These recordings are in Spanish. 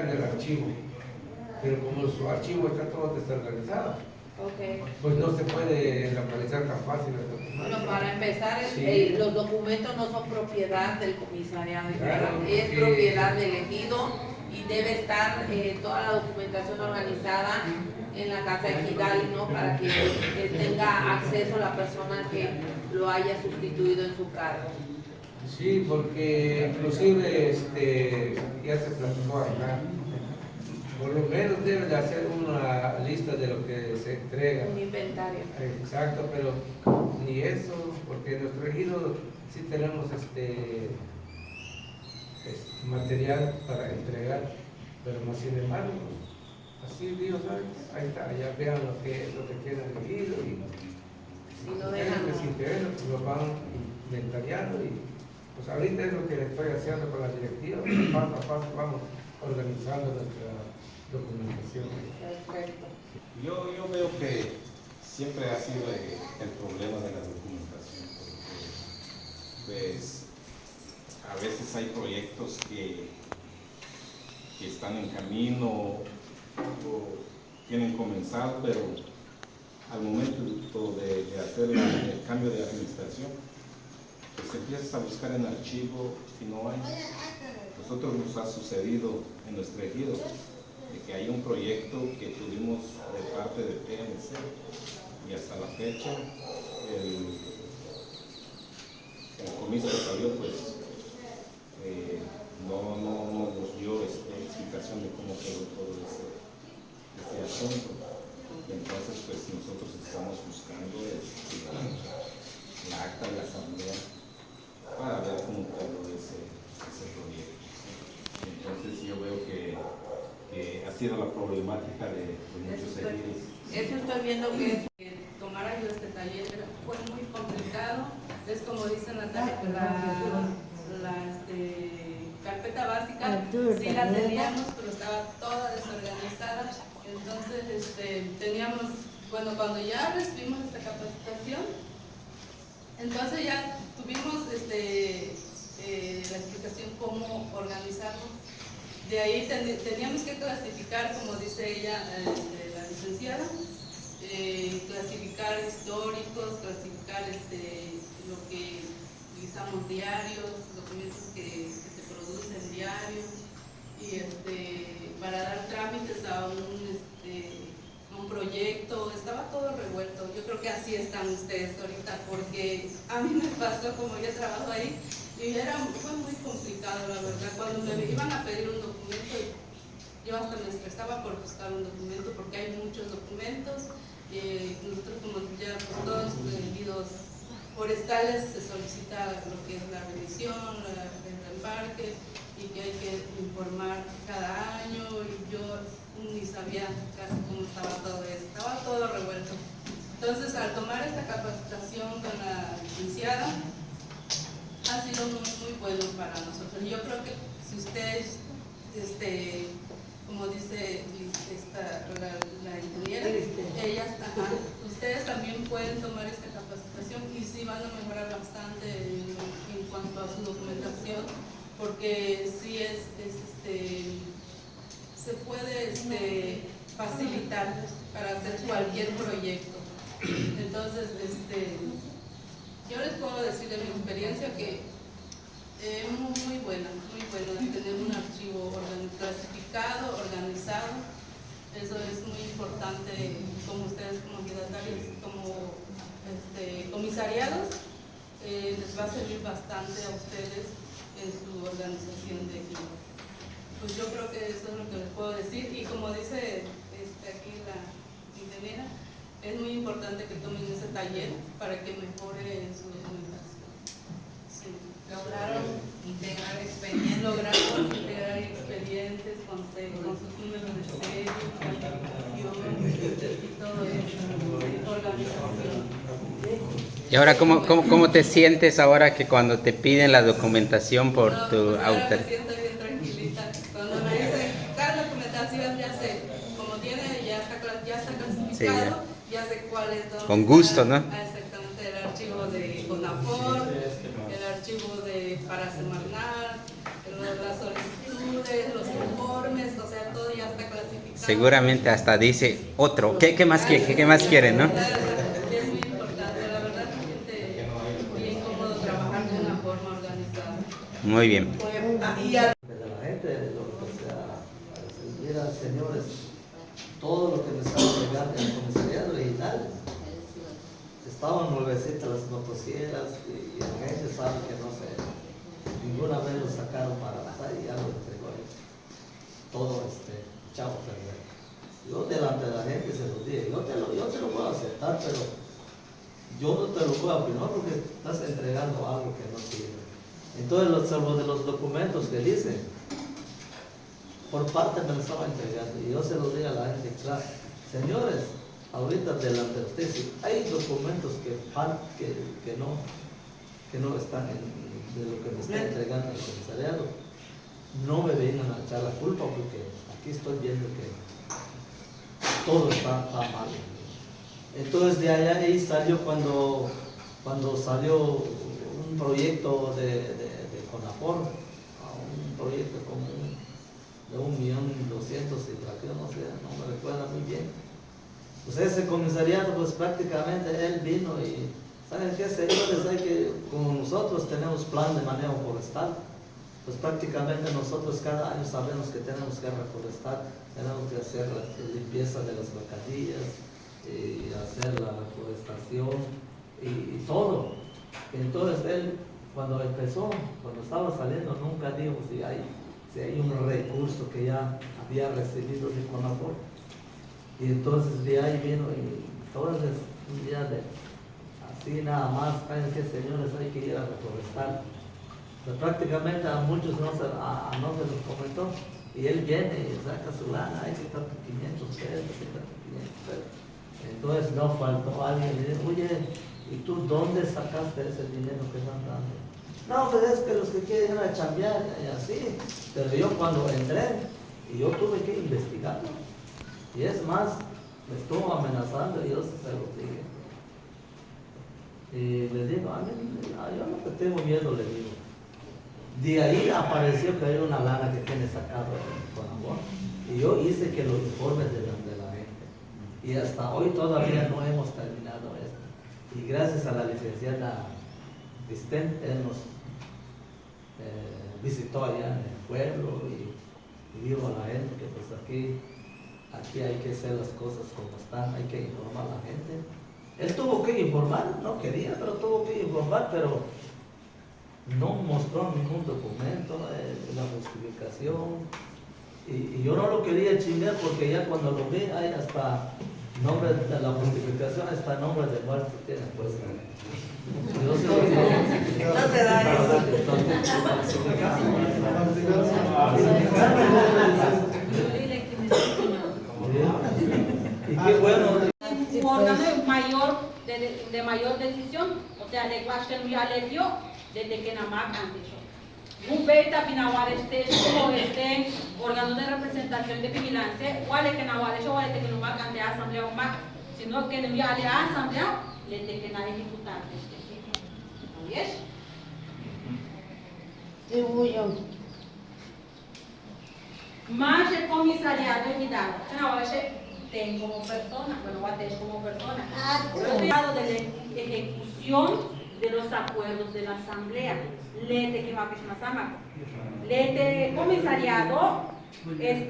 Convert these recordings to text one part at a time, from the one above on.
en el archivo, pero como su archivo está todo desorganizado, Okay. pues no se puede localizar tan fácil el documento. Bueno, para empezar, Sí. los documentos no son propiedad del comisariado, Claro, es sí. propiedad del ejido y debe estar toda la documentación organizada en la casa ejidal, ¿no? Para que tenga acceso la persona que lo haya sustituido en su cargo. Sí, porque inclusive ya se platicó acá. Por lo menos debe de hacer una lista de lo que se entrega. Un inventario. Exacto, pero ni eso, porque en nuestro ejido sí tenemos material para entregar, pero más sin embargo, así Dios sabe, ahí está, ya vean lo que tiene el ejido y Si no si dejan, les interesa, pues lo van inventariando y pues ahorita es lo que estoy haciendo con la directiva, paso a paso vamos organizando nuestra documentación. perfecto. Yo veo que siempre ha sido el problema de la documentación, porque pues a veces hay proyectos que están en camino o tienen comenzado, pero al momento de hacer el cambio de administración, pues empiezas a buscar en archivo y no hay. Nosotros nos ha sucedido en nuestro ejido de que hay un proyecto que tuvimos de parte de PNC y hasta la fecha el comisario que salió pues no nos dio explicación de cómo quedó todo ese asunto. Y entonces pues nosotros estamos buscando la acta de la asamblea para ver cómo quedó ese proyecto. Entonces yo veo que ha sido la problemática de muchos ejidos. Eso estoy viendo que Tomara yo este taller fue muy complicado. Es como dicen la carpeta básica, sí la teníamos, pero estaba toda desorganizada. Entonces teníamos, bueno, cuando ya recibimos esta capacitación, entonces ya tuvimos la explicación cómo organizarlo. De ahí teníamos que clasificar, como dice ella, la licenciada, clasificar históricos, clasificar lo que utilizamos diarios, documentos que se producen diarios, y para dar trámites a un proyecto, estaba todo revuelto. Yo creo que así están ustedes ahorita, porque a mí me pasó, como yo trabajo ahí, y fue muy complicado, la verdad. Cuando me iban a pedir un documento, yo hasta me estresaba por buscar un documento, porque hay muchos documentos. Nosotros, como ya pues, todos vendidos forestales, se solicita lo que es la revisión, el parque, y que hay que informar cada año, y yo ni sabía casi cómo estaba todo eso, estaba todo revuelto. Entonces, al tomar esta capacitación con la licenciada, ha sido muy bueno para nosotros. Yo creo que si ustedes, como dice la ingeniera, ustedes también pueden tomar esta capacitación y sí van a mejorar bastante en cuanto a su documentación, porque sí se puede facilitar para hacer cualquier proyecto. Entonces, yo les puedo decir de mi experiencia que es muy buena tener un archivo clasificado, organizado. Eso es muy importante, como ustedes como ejidatarios, como comisariados, les va a servir bastante a ustedes en su organización de ejido. Pues yo creo que eso es lo que les puedo decir, y como dice aquí la ingeniera, es muy importante que tomen ese taller para que mejore su documentación. Sí. lograron integrar expedientes. Logramos integrar expedientes con sus números de serie, calificación y todo eso, organización. Y ahora, ¿cómo te sientes ahora que cuando te piden la documentación por No, tu pues ahora autor? me siento bien tranquilita. Cuando me dicen tal documentación, ya sé, como ya está clasificado, Sí, ya sé cuál es. Con gusto, ¿no? Exactamente, el archivo de CONAFOR, el archivo para Semarnat, las solicitudes, los informes, o sea, seguramente hasta dice otro. ¿Qué más quieren, no? Es muy importante, la verdad se siente bien cómodo trabajar de una forma organizada. Muy bien. De la gente, mira, señores, todo lo que me estaba llegando en el comisariado original estaban nuevecitas las motosierras y la gente sabe que no sé, ninguna vez lo sacaron para pasar y ya lo entregó todo chavo perder. Yo delante de la gente se lo dije, yo te lo puedo aceptar, pero yo no te lo voy a opinar porque estás entregando algo que no sirve. Entonces, lo de los documentos que dicen, por parte me lo estaba entregando y yo se lo dije a la gente, claro, señores, ahorita delante de ustedes, si hay documentos que no están de lo que me está entregando el comisariado, no me vengan a echar la culpa porque aquí estoy viendo que todo está mal. Entonces de allá ahí salió cuando salió un proyecto de CONAFOR, un proyecto como de 1.200.000 y fracción, no sé, no me recuerda muy bien. Pues ese comisariado, pues prácticamente él vino y, ¿saben qué, señores? Como nosotros tenemos plan de manejo forestal, pues prácticamente nosotros cada año sabemos que tenemos que reforestar, tenemos que hacer la limpieza de las bacadillas, y hacer la reforestación y todo. Entonces él, cuando estaba saliendo, nunca dijo si hay un recurso que ya había recibido de CONAFOR. Y entonces de ahí vino y entonces un día así nada más, ¿saben qué, señores? Hay que ir a reforestar. Pues prácticamente a muchos no se los comentó y él viene y saca su lana, hay que estar 500 pesos, 500 pesos. Entonces no faltó alguien y le dijo, oye, ¿y tú dónde sacaste ese dinero que están dando? No, pues es que los que quieren ir a chambear y así. Pero yo cuando entré, y yo tuve que investigarlo. Y es más, me estuvo amenazando y yo se lo dije. Y le digo, yo no te tengo miedo, le digo. De ahí apareció que hay una lana que tiene sacado con amor. Y yo hice que lo informe de la gente. Y hasta hoy todavía no hemos terminado esto. Y gracias a la licenciada Visten, él nos visitó allá en el pueblo y dijo a la gente que pues aquí hay que hacer las cosas como están, hay que informar a la gente. Él tuvo que informar, no quería, pero tuvo que informar, pero no mostró ningún documento, la justificación. Y yo no lo quería chingar porque ya cuando lo vi, hay hasta nombre de la justificación, hasta nombre de muerto tiene puesto. Yo se lo digo. No se da eso. Y qué bueno. Un órgano mayor de mayor decisión, o sea, de cuestión ya le dio desde que nada más antes. Un beta pinawar este órgano de representación de vigilancia, cuál es que nawar eso, cuál es que no va a cambiar asamblea o más, sino que no ya le a asamblea desde que nadie diputado. ¿Oyes? Más el comisariado de Hidalgo, ahora ten como persona, bueno, Guatesh como persona. Tratado de la ejecución de los acuerdos de la asamblea. Lete que va a pasar Lete comisariado, lete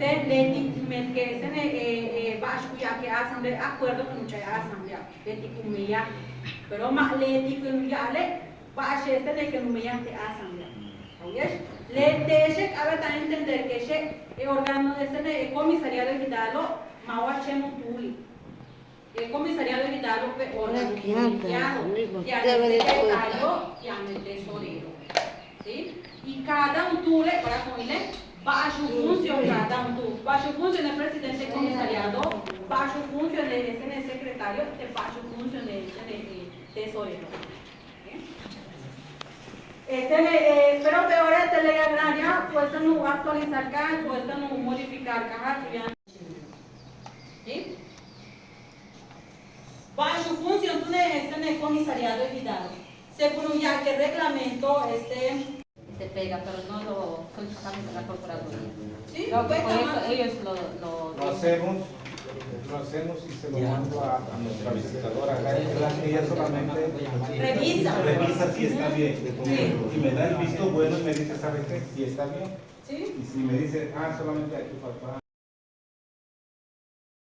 que ya que asamblea acuerdo con mucha asamblea. Lete kumia, pero más lete que no ya le va a ser que no me llame asamblea. ¿Oyes? Lete a ver también entender que ese órgano de comisariado de Hidalgo el comisariado de Hidalgo fue órgano colegiado, y al secretario y al tesorero. ¿Sí? Y cada un tule, para comile, va a su función, cada un tule. Va a su función el presidente del comisariado, va a su función el secretario, va a su función el tesorero. Pero peor es que ley agraria, pues no va a actualizar cada, pues no modificar cada. ¿Sí? Va su función en el comisariado de Hidalgo. Según ya que el reglamento se pega, pero no lo solicitamos a la Procuraduría. Sí, Creo que por cuenta eso más. ellos Lo hacemos y se lo mando a nuestra visitadora, que ella solamente revisa si está bien. Y me da el visto bueno y me dice, ¿sabe qué? Si está bien. Sí. Y si me dice, solamente aquí falta.